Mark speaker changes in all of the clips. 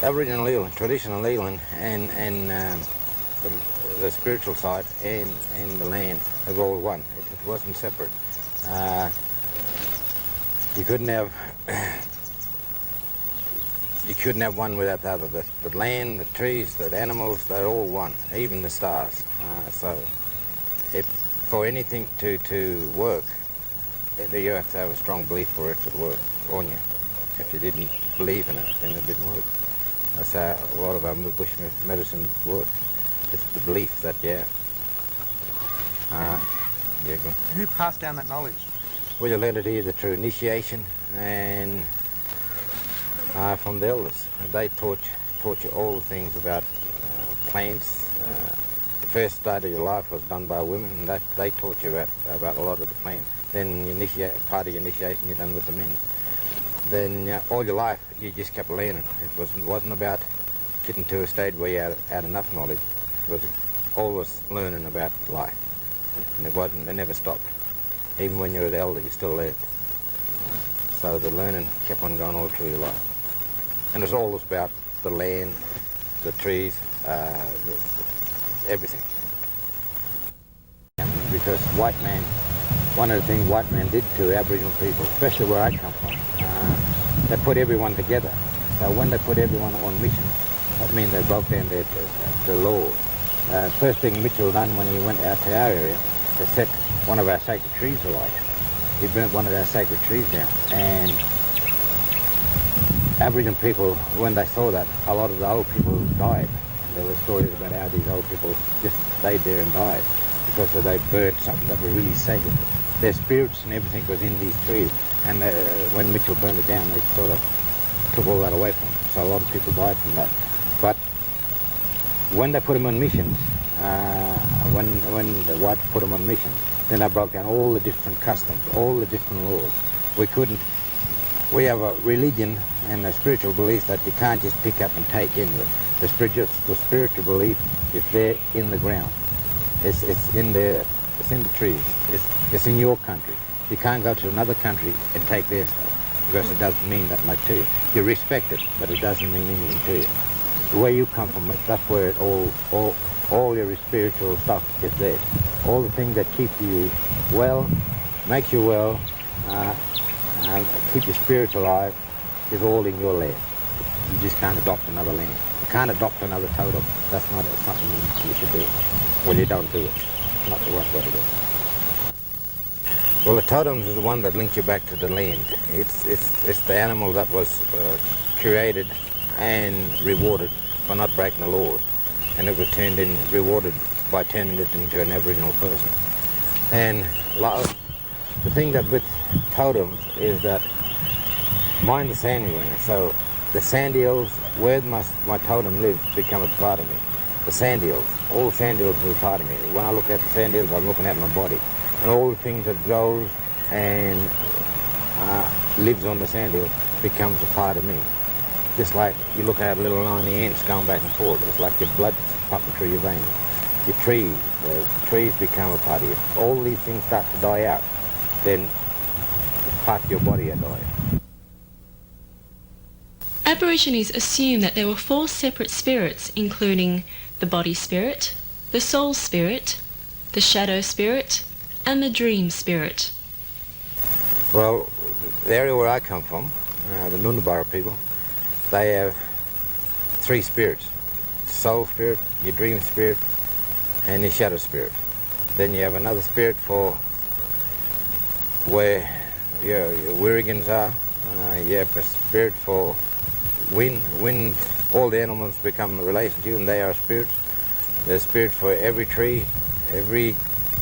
Speaker 1: Aboriginal healing, traditional healing, and the spiritual side and the land is all one. It wasn't separate. You couldn't have one without the other. The land, the trees, the animals, they're all one, even the stars. So if for anything to work, you have to have a strong belief for it to work on you. If you didn't believe in it, then it didn't work. That's how a lot of our bush medicine works. It's the belief that, yeah, go on.
Speaker 2: Who passed down that knowledge?
Speaker 1: Well, you learned it either through initiation and from the elders. They taught you all the things about plants. The first start of your life was done by women, and they taught you about a lot of the plants. Then part of your initiation you're done with the men. Then all your life you just kept learning. It wasn't about getting to a stage where you had enough knowledge. It was always learning about life, and it never stopped. Even when you're an elder, you still learned. So the learning kept on going all through your life, and it's always about the land, the trees, everything. Because one of the things white man did to Aboriginal people, especially where I come from, they put everyone together. So when they put everyone on missions, that means they broke down the law. First thing Mitchell done when he went out to our area, they set one of our sacred trees alight. He burnt one of our sacred trees down. And Aboriginal people, when they saw that, a lot of the old people died. There were stories about how these old people just stayed there and died because they burnt something that was really sacred. Their spirits and everything was in these trees. And when Mitchell burned it down, they sort of took all that away from them. So a lot of people died from that. But when they put them on missions, when the whites put them on missions, then they broke down all the different customs, all the different laws. We have a religion and a spiritual belief that you can't just pick up and take in it. The spiritual belief is there in the ground. It's in there. It's in the trees. It's in your country. You can't go to another country and take their stuff because it doesn't mean that much to you. You respect it, but it doesn't mean anything to you. Where you come from, that's where it all your spiritual stuff is there. All the things that keep you well, makes you well, keep your spirit alive, is all in your land. You just can't adopt another land. You can't adopt another totem. That's not something you should do. Well, you don't do it. It's not the right way to do it. Well, the totems is the one that links you back to the land. It's the animal that was created and rewarded for not breaking the laws, and it was rewarded by turning it into an Aboriginal person. And the thing that with totems is that mine's a sandy one, so the sand eels, where my totem lives, become a part of me. The sand eels, all the sand eels are a part of me. When I look at the sand eels, I'm looking at my body. And all the things that goes and lives on the sand eel becomes a part of me. Just like you look at little tiny ants going back and forth. It's like your blood pumping through your veins. Your trees, the trees become a part of you. All these things start to die out, then parts of your body are dying.
Speaker 3: Aborigines assume that there were 4 separate spirits, including the body spirit, the soul spirit, the shadow spirit, and the dream spirit.
Speaker 1: Well, the area where I come from, the Nunabara people, they have 3 spirits. Soul spirit, your dream spirit, and your shadow spirit. Then you have another spirit for where your Wirrigans are. You have a spirit for wind. Wind, all the animals become a relation to you, and they are spirits. There's spirit for every tree, every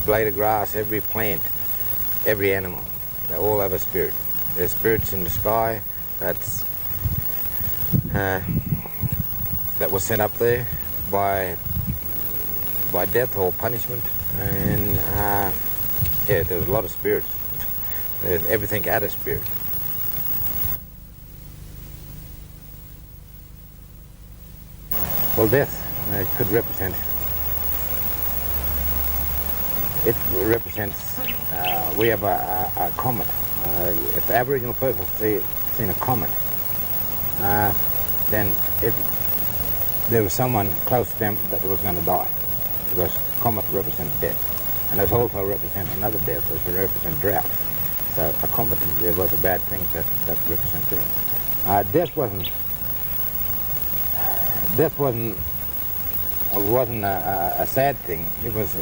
Speaker 1: blade of grass, every plant, every animal. They all have a spirit. There's spirits in the sky that was sent up there by death or punishment. And there's a lot of spirits. There's everything out of spirit. Well, death could represent. It represents, we have a comet. If the Aboriginal people seen a comet, then there was someone close to them that was going to die, because comet represents death, and it also represents another death, it represents drought. So a comet there was a bad thing that represents death. Death wasn't a sad thing. It was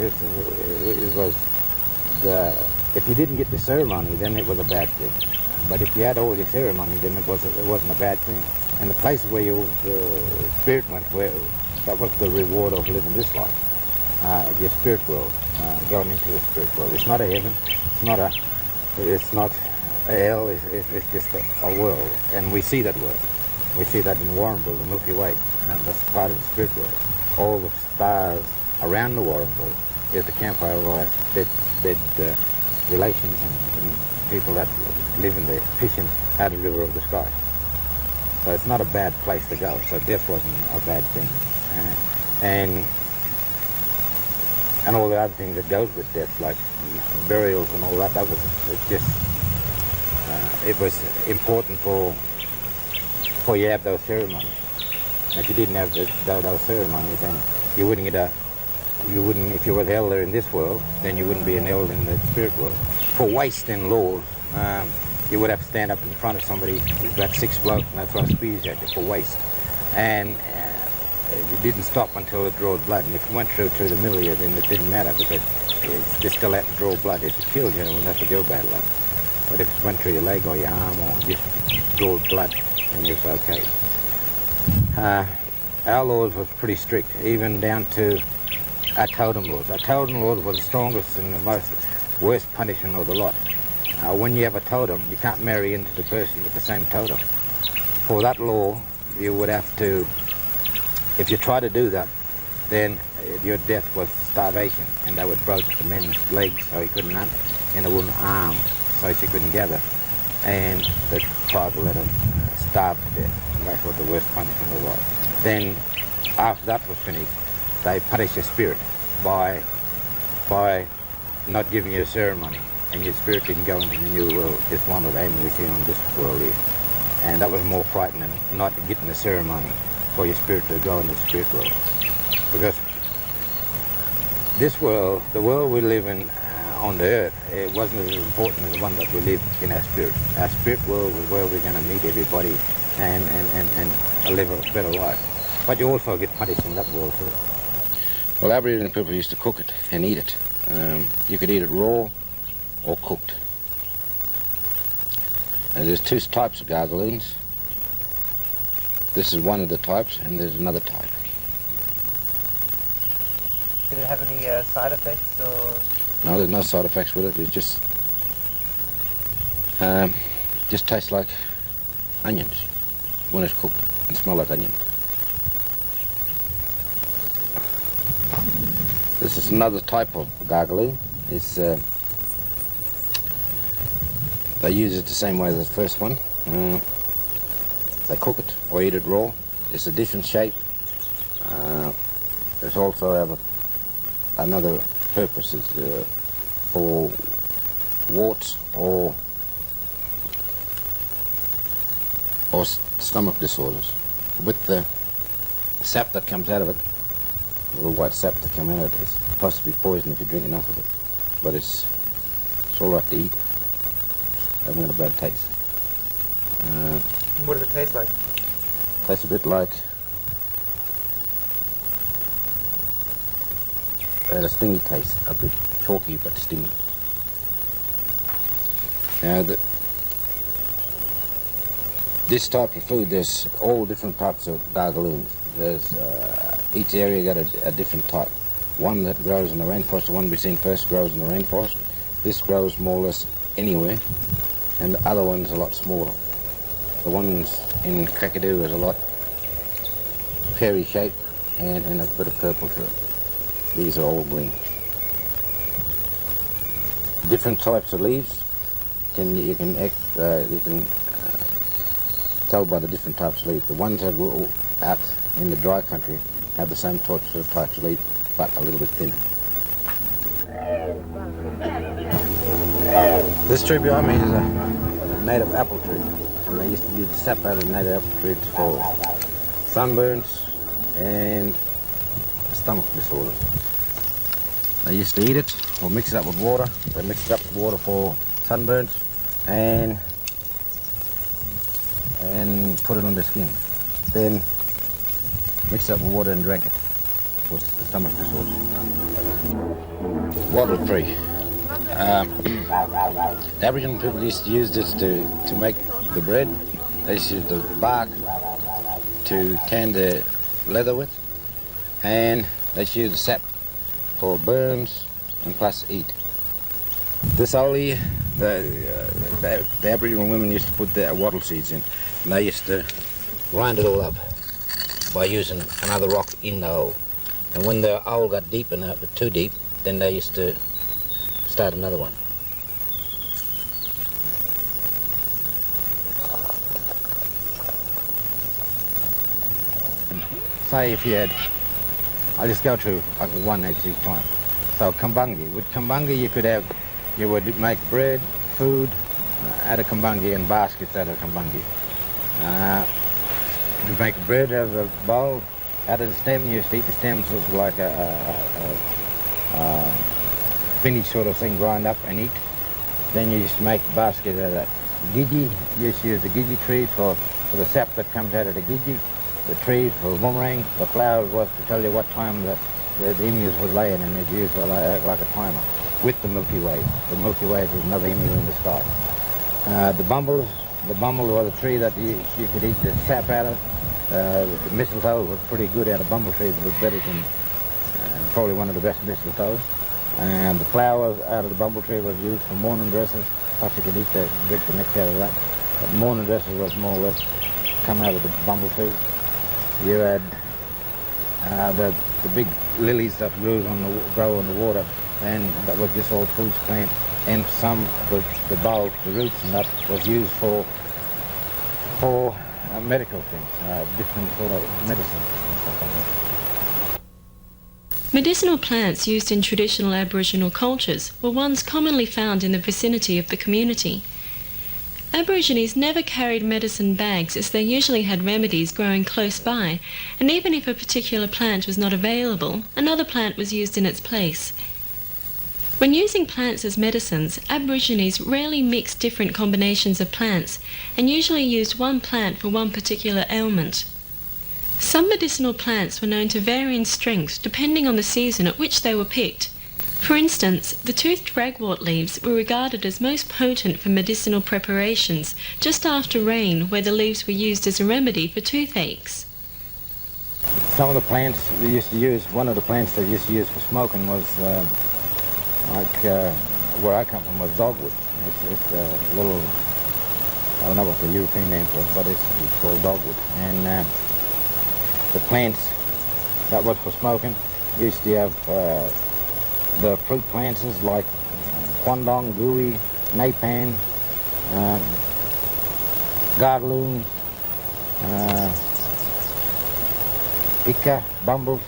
Speaker 1: if you didn't get the ceremony, then it was a bad thing. But if you had all your ceremony, then it wasn't a bad thing. And the place where your spirit went, that was the reward of living this life. Your spirit world, going into the spirit world. It's not a heaven. It's not a hell. It's just a world, and we see that world. We see that in Warrnambool, the Milky Way. That's part of the spirit world. All the stars around the Warrnambool is the campfire of our dead relations and people that live in there, fishing out of the river of the sky. So it's not a bad place to go. So death wasn't a bad thing, and all the other things that goes with death, like burials and all that. That was it was important for you to have those ceremonies. If you didn't have those ceremonies, then you wouldn't get if you were the elder in this world, then you wouldn't be an elder in the spirit world. For waste and laws, you would have to stand up in front of somebody who's about 6 blokes and they throw spears at you for waste. And it didn't stop until it drew blood. And if you went through the middle of you, then it didn't matter, because they still had to draw blood. If it killed you, then that's a your bad luck. But if it went through your leg or your arm or just draw blood, then it was okay. Our laws was pretty strict, even down to our totem laws. Our totem laws were the strongest and the worst punishment of the lot. When you have a totem, you can't marry into the person with the same totem. For that law, you would have to, if you try to do that, then your death was starvation, and they would break the man's legs so he couldn't hunt, and the woman's arm so she couldn't gather, and the tribe would let him starve to death. And that was the worst punishment of all. Then, after that was finished, they punished your spirit by not giving you a ceremony, and your spirit didn't go into the new world. It's one that only seen on this world here. And that was more frightening, not getting a ceremony for your spirit to go in the spirit world. Because this world, the world we live in on the earth, it wasn't as important as the one that we live in our spirit. Our spirit world was where we're going to meet everybody and live a better life. But you also get punished in that world too. Well, Aboriginal people used to cook it and eat it. You could eat it raw or cooked. And there's 2 types of gargaloons. This is one of the types, and there's another type.
Speaker 2: Did it have any side effects, or?
Speaker 1: No, there's no side effects with it. It just tastes like onions when it's cooked, and smell like onions. This is another type of gargaloon. It's they use it the same way as the first one. They cook it or eat it raw. It's a different shape. It's also have another purpose. It's for warts or stomach disorders. With the sap that comes out of it, the little white sap that comes out of it, it's supposed to be poison if you drink enough of it. But it's all right to eat. It hasn't got a bad taste.
Speaker 2: What does it taste like?
Speaker 1: Tastes a bit like a stingy taste, a bit chalky but stingy. Now, this type of food, there's all different types of gargaloons. There's each area got a different type. One that grows in the rainforest, the one we've seen first, grows in the rainforest. This grows more or less anywhere, and the other one's a lot smaller. The ones in Kakadu is a lot pear shaped and a bit of purple to it. These are all green. Different types of leaves. You can tell by the different types of leaves. The ones that grow out in the dry country have the same types of leaves, but a little bit thinner. This tree behind me is a native apple tree. And they used to use the sap out of the native apple trees sunburns, and stomach disorders. They used to eat it or mix it up with water. They mixed it up with water for sunburns and put it on their skin. Then mix it up with water and drank it for the stomach disorders. Wattle tree. The Aboriginal people used to use this to make the bread. They used to use the bark to tan their leather with, and they used to use the sap for burns and plus eat. This only the Aboriginal women used to put their wattle seeds in, and they used to grind it all up by using another rock in the hole. And when the hole got deep enough, too deep, then they used to start another one. Say if you had, I'll just go through one at each time. So Kumbungi, with Kumbungi you would make bread, food out of Kumbungi and baskets out of Kumbungi. You make bread out of a bowl, out of the stem, you used to eat the stems with like a spinach sort of thing, grind up and eat. Then you used to make a basket out of that. Gidgee, you used to use the gidgee tree for the sap that comes out of the gidgee. The tree for boomerang, the flower was to tell you what time the emus was laying, and it's used like a timer with the Milky Way. The Milky Way is another emu in the sky. The bumble was a tree that you could eat the sap out of. The mistletoe was pretty good out of bumble trees. It was better than probably one of the best mistletoes. And the flowers out of the bumble tree was used for morning dresses. Plus you could drink the nectar out of that. But morning dresses was more or less come out of the bumble trees. You had the big lilies that grow on the water, and that was just all fruits, plants, and some the bulb, the roots, and that was used for medical things, different sort of medicines and stuff like that.
Speaker 3: Medicinal plants used in traditional Aboriginal cultures were ones commonly found in the vicinity of the community. Aborigines never carried medicine bags as they usually had remedies growing close by, and even if a particular plant was not available, another plant was used in its place. When using plants as medicines, Aborigines rarely mixed different combinations of plants and usually used one plant for one particular ailment. Some medicinal plants were known to vary in strength depending on the season at which they were picked. For instance, the toothed ragwort leaves were regarded as most potent for medicinal preparations just after rain, where the leaves were used as a remedy for toothaches.
Speaker 1: Some of the plants they used to use, one of the plants they used to use for smoking was, where I come from, was dogwood. It's a little, I don't know what the European name for it, but it's called dogwood. And the plants that was for smoking used to have the fruit plants like quandong, gooey, napan, garloon, ika, bumbles.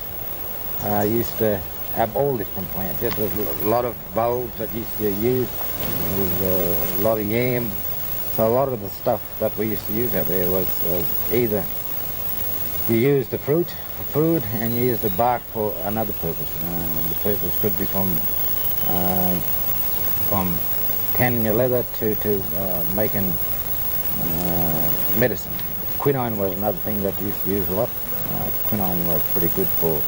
Speaker 1: Used to have all different plants. There was a lot of bulbs that used to use. There was a lot of yam. So a lot of the stuff that we used to use out there was either you use the fruit for food and you use the bark for another purpose. The purpose could be from tanning your leather to making medicine. Quinine was another thing that you used to use a lot. Quinine was pretty good for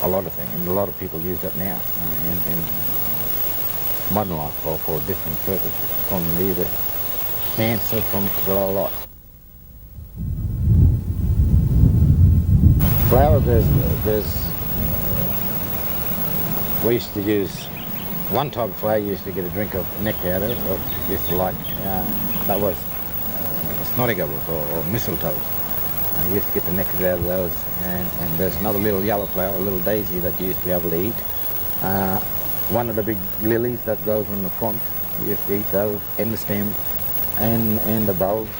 Speaker 1: a lot of things, and a lot of people use that now in modern life for different purposes, from either cancer, from a lot. Flowers, we used to use one type of flower you used to get a drink of nectar out of, or used to like, that was snoddygobbers or mistletoes. You used to get the nectar out of those, and there's another little yellow flower, a little daisy that you used to be able to eat. One of the big lilies that grows in the front, you used to eat those, and the stem, and the bulbs.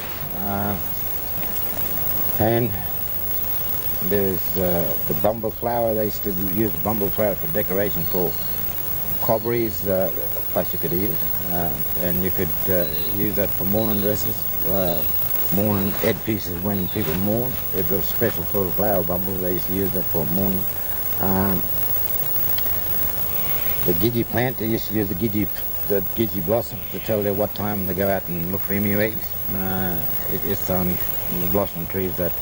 Speaker 1: And there's the bumble flower. They used to use the bumble flower for decoration for cobberies, plus you could eat it, and you could use that for morning dresses, mourning headpiece is when people mourn. It was a special sort of flower bundle. They used to use that for mourning. The gidgee plant, they used to use the gidgee blossom to tell them what time to go out and look for emu eggs. It's on the blossom trees that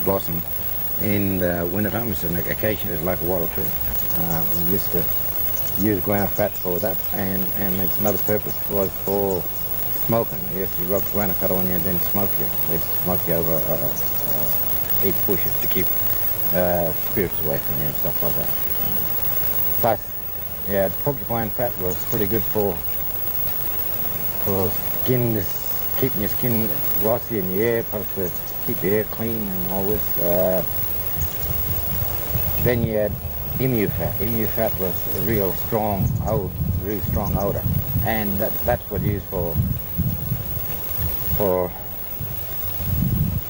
Speaker 1: blossom in the winter time. It's an acacia, it's like a wattle tree. We used to use guano fat for that, and its another purpose was for smoking. Yes, you rub guano fat on you and then smoke you. They used to smoke you over 8 bushes to keep spirits away from you and stuff like that. Plus, yeah, porcupine fat was pretty good for skin, keeping your skin glossy in the air, plus to keep your hair clean and all this. Then you had emu fat. Emu fat was a real strong odor, and that's what you use for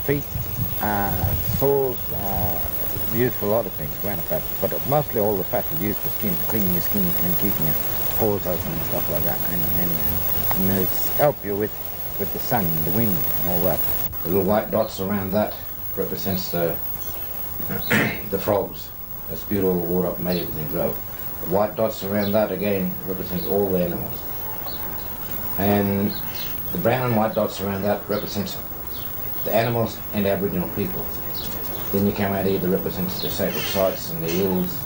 Speaker 1: feet, sores, used for a lot of things, guano fat, but mostly all the fat is used for skin, cleaning your skin and keeping your pores open and stuff like that, and it's help you with the sun, the wind and all that. The little white dots around that represents the frogs that spewed all the water up and made everything grow. The white dots around that again represents all the animals. And the brown and white dots around that represents the animals and Aboriginal people. Then you come out here that represents the sacred sites and the hills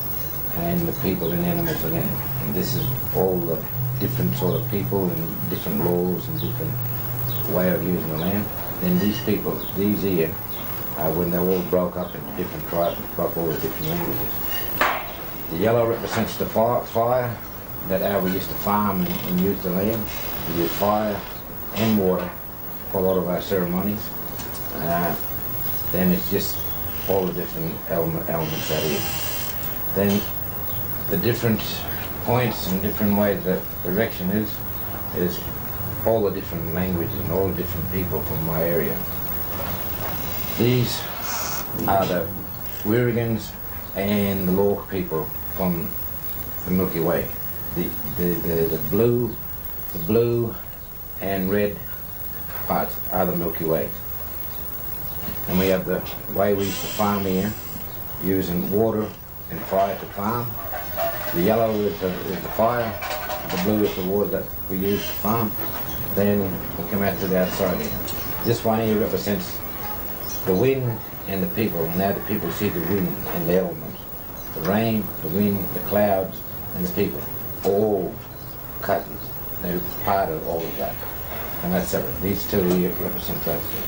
Speaker 1: and the people and animals again. And this is all the different sort of people and different laws and different way of using the land. Then these people, these here, when they all broke up into different tribes and spoke all the different languages. The yellow represents the fire, that how we used to farm and use the land. We use fire and water for a lot of our ceremonies. Then it's just all the different elements out here. Then the different points and different ways that direction is all the different languages and all the different people from my area. These are the Wirrigans and the Lorca people from the Milky Way. The blue and red parts are the Milky Way. And we have the way we used to farm here, using water and fire to farm. The yellow is the fire, the blue is the water that we use to farm. Then we'll come out to the outside here. This one here represents the wind and the people, and now the people see the wind and the elements. The rain, the wind, the clouds, and the people, all cousins. They're part of all of that. And that's separate. These two here represent those two.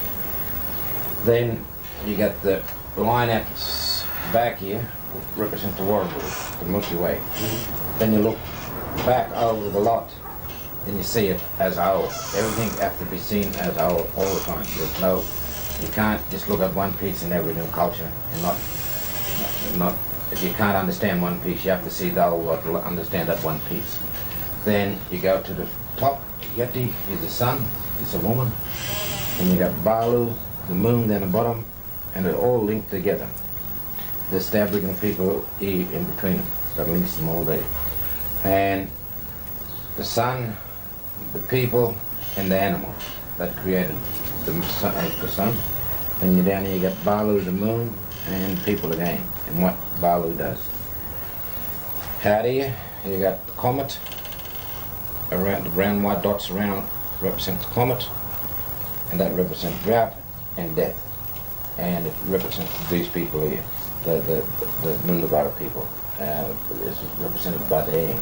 Speaker 1: Then you got the line at back here, represent the Warrabul, the Milky Way. Then you look back over the lot, then you see it as a whole. Everything has to be seen as a whole all the time. There's no, you can't just look at one piece in Aboriginal culture and not, you can't understand one piece. You have to see the whole lot to understand that one piece. Then you go to the top, Yeti is the sun, it's a woman. Then you got Balu, the moon down the bottom, and they're all linked together. There's the Aboriginal people here in between them, that links them all there. And the sun, the people, and the animals that created the sun. Then you're down here, you got Balu, the moon, and people again, and what Balu does. Out here, you got the comet, around the brown white dots around represents the comet, and that represents drought and death. And it represents these people here, the Nundagara people, is represented by the air.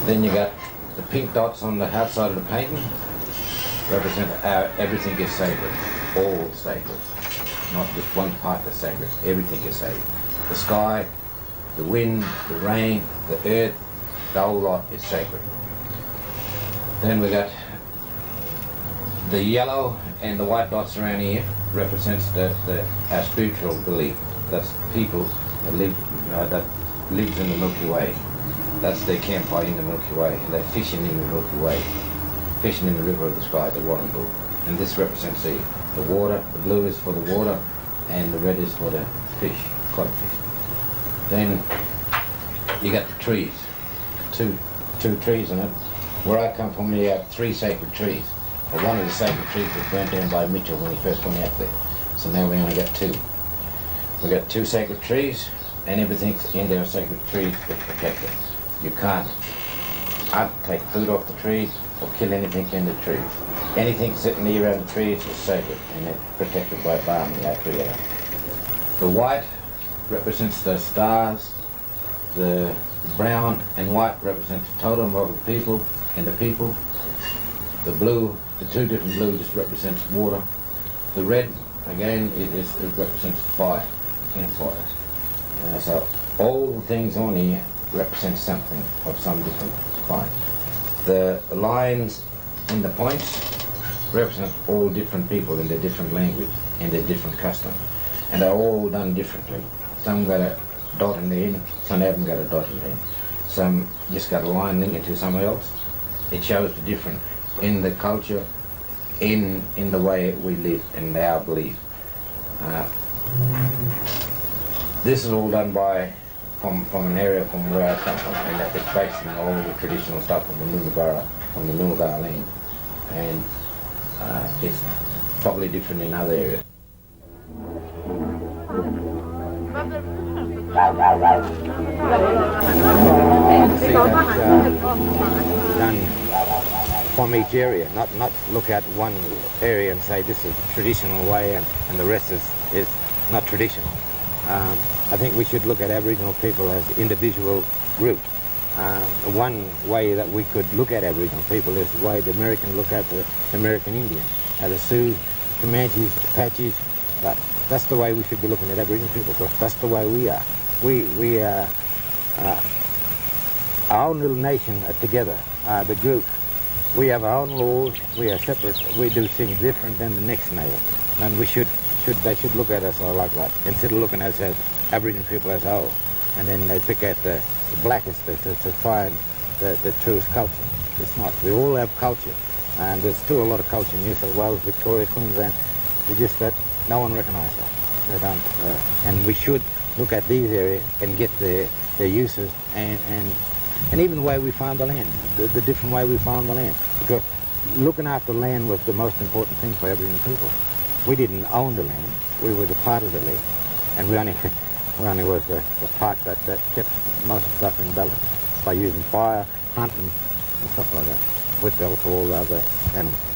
Speaker 1: Then you got the pink dots on the outside of the painting, represent how everything is sacred, all sacred. Not just one part that's sacred, everything is sacred. The sky, the wind, the rain, the earth, the whole lot is sacred. Then we got the yellow and the white dots around here represents our spiritual belief. That's people that live, that lives in the Milky Way. That's their campfire in the Milky Way. And they're fishing in the Milky Way, fishing in the river of the sky, the Warrabul. And this represents the water. The blue is for the water, and the red is for the fish, codfish. Then you got the trees, two trees in it. Where I come from, you have 3 sacred trees. Well, one of the sacred trees was burnt down by Mitchell when he first went out there. So now we only got 2. We've got 2 sacred trees, and everything in our sacred trees is protected. You can't take food off the trees or kill anything in the trees. Anything sitting here around the trees is sacred, and it's protected by Barney, our creator. The white represents the stars, the brown and white represents the totem of the people and the people. The blue, the 2 different blues just represents water. The red, again, it represents fire, campfires. So all the things on here represent something of some different kind. The lines and the points represent all different people in their different language and their different custom. And they're all done differently. Some got a dot in the end, some haven't got a dot in the end. Some just got a line linking to somewhere else. It shows the difference in the culture, in the way we live and our belief. This is all done from an area from where I come from, and it's based on all the traditional stuff from the Noongar land. And it's probably different in other areas. See that done from each area, not look at one area and say this is the traditional way and the rest is not traditional. I think we should look at Aboriginal people as individual groups. One way that we could look at Aboriginal people is the way the Americans look at the American Indians, the Sioux, Comanches, Apaches. But that's the way we should be looking at Aboriginal people, because that's the way we are. We are our own little nation together, the group. We have our own laws, we are separate, we do things different than the next neighbour. And they should look at us all like that, instead of looking at us as Aboriginal people as a whole. And then they pick at the blackest to find the truest culture. It's not. We all have culture, and there's still a lot of culture in New South Wales, Victoria, Queensland. It's just that no one recognises that. They don't. And we should look at these areas and get their uses and even the way we farm the land, the different way we farm the land. Because looking after land was the most important thing for Aboriginal people. We didn't own the land, we were the part of the land. And we only was the part that kept most of the stuff in balance by using fire, hunting and stuff like that, with also all the other animals.